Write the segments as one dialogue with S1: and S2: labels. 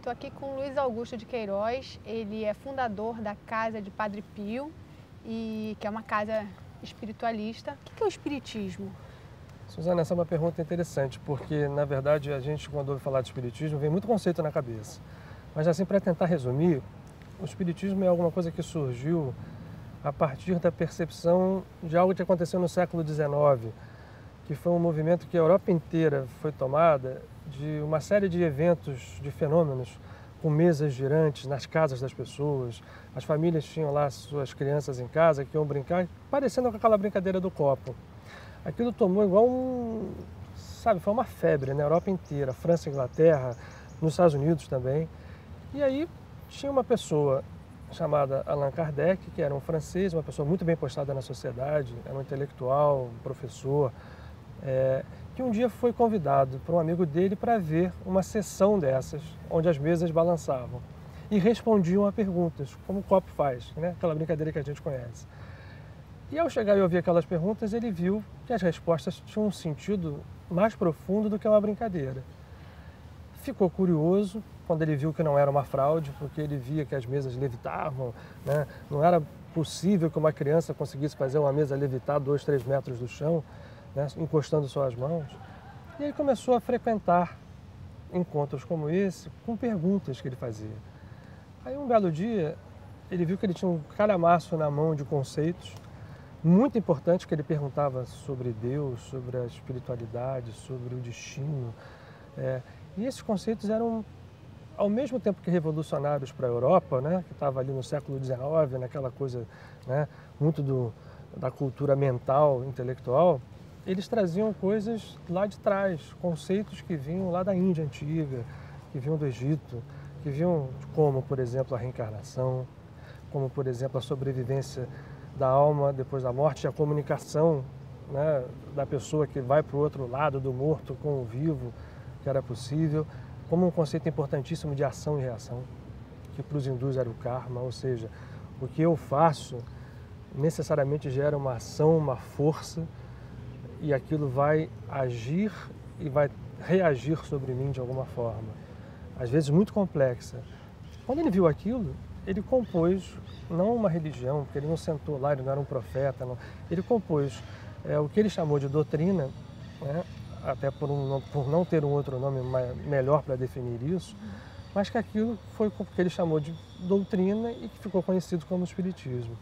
S1: Estou aqui com o Luiz Augusto de Queiroz, ele é fundador da Casa de Padre Pio, que é uma casa espiritualista. O que é o espiritismo?
S2: Suzana, essa é uma pergunta interessante, porque na verdade a gente, quando ouve falar de espiritismo, vem muito conceito na cabeça. Mas assim, para tentar resumir, o espiritismo é alguma coisa que surgiu a partir da percepção de algo que aconteceu no século XIX, que foi um movimento que a Europa inteira foi tomada de uma série de eventos, de fenômenos, com mesas girantes nas casas das pessoas. As famílias tinham lá suas crianças em casa que iam brincar, parecendo com aquela brincadeira do copo. Aquilo tomou igual foi uma febre na Europa inteira, França, Inglaterra, nos Estados Unidos também. E aí tinha uma pessoa chamada Allan Kardec, que era um francês, uma pessoa muito bem postada na sociedade, era um intelectual, um professor, que um dia foi convidado por um amigo dele para ver uma sessão dessas, onde as mesas balançavam e respondiam a perguntas, como o copo faz, né? Aquela brincadeira que a gente conhece. E ao chegar e ouvir aquelas perguntas, ele viu que as respostas tinham um sentido mais profundo do que uma brincadeira. Ficou curioso quando ele viu que não era uma fraude, porque ele via que as mesas levitavam, né? Não era possível que uma criança conseguisse fazer uma mesa levitar 2, 3 metros do chão, né? Encostando suas mãos. E ele começou a frequentar encontros como esse, com perguntas que ele fazia. Aí um belo dia, ele viu que ele tinha um calhamaço na mão de conceitos muito importantes, que ele perguntava sobre Deus, sobre a espiritualidade, sobre o destino. E esses conceitos eram, ao mesmo tempo que revolucionários para a Europa, né, que estava ali no século XIX, naquela coisa, né, muito da cultura mental, intelectual, eles traziam coisas lá de trás, conceitos que vinham lá da Índia antiga, que vinham do Egito, que vinham como, por exemplo, a reencarnação, como, por exemplo, a sobrevivência da alma depois da morte, a comunicação, né, da pessoa que vai para o outro lado do morto com o vivo, que era possível, como um conceito importantíssimo de ação e reação, que para os hindus era o karma, ou seja, o que eu faço necessariamente gera uma ação, uma força, e aquilo vai agir e vai reagir sobre mim de alguma forma, às vezes muito complexa. Quando ele viu aquilo, ele compôs, não uma religião, porque ele não sentou lá, ele não era um profeta, não. Ele compôs o que ele chamou de doutrina, né? Até por não ter um outro nome melhor para definir isso, mas que aquilo foi o que ele chamou de doutrina e que ficou conhecido como Espiritismo.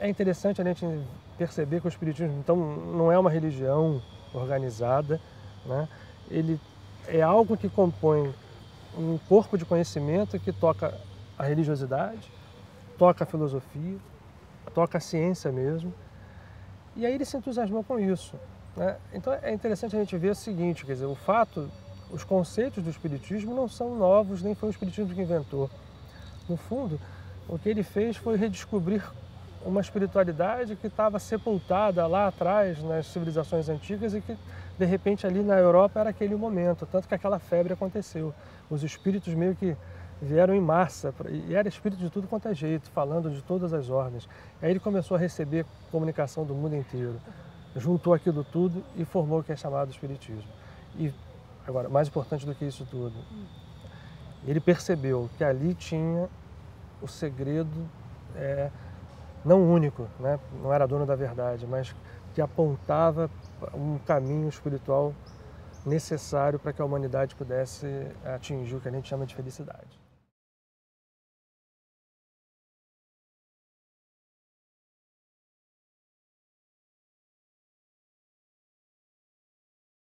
S2: É interessante a gente perceber que o Espiritismo, então, não é uma religião organizada, né? Ele é algo que compõe um corpo de conhecimento que toca a religiosidade, toca a filosofia, toca a ciência mesmo, e aí ele se entusiasmou com isso, né? Então é interessante a gente ver o seguinte, quer dizer, os conceitos do Espiritismo não são novos, nem foi o Espiritismo que inventou. No fundo, o que ele fez foi redescobrir uma espiritualidade que estava sepultada lá atrás nas civilizações antigas e que, de repente, ali na Europa era aquele momento, tanto que aquela febre aconteceu. Os espíritos meio que vieram em massa, e era espírito de tudo quanto é jeito, falando de todas as ordens. Aí ele começou a receber comunicação do mundo inteiro, juntou aquilo tudo e formou o que é chamado Espiritismo. E, agora, mais importante do que isso tudo, ele percebeu que ali tinha o segredo, não único, né? Não era dono da verdade, mas que apontava um caminho espiritual necessário para que a humanidade pudesse atingir o que a gente chama de felicidade.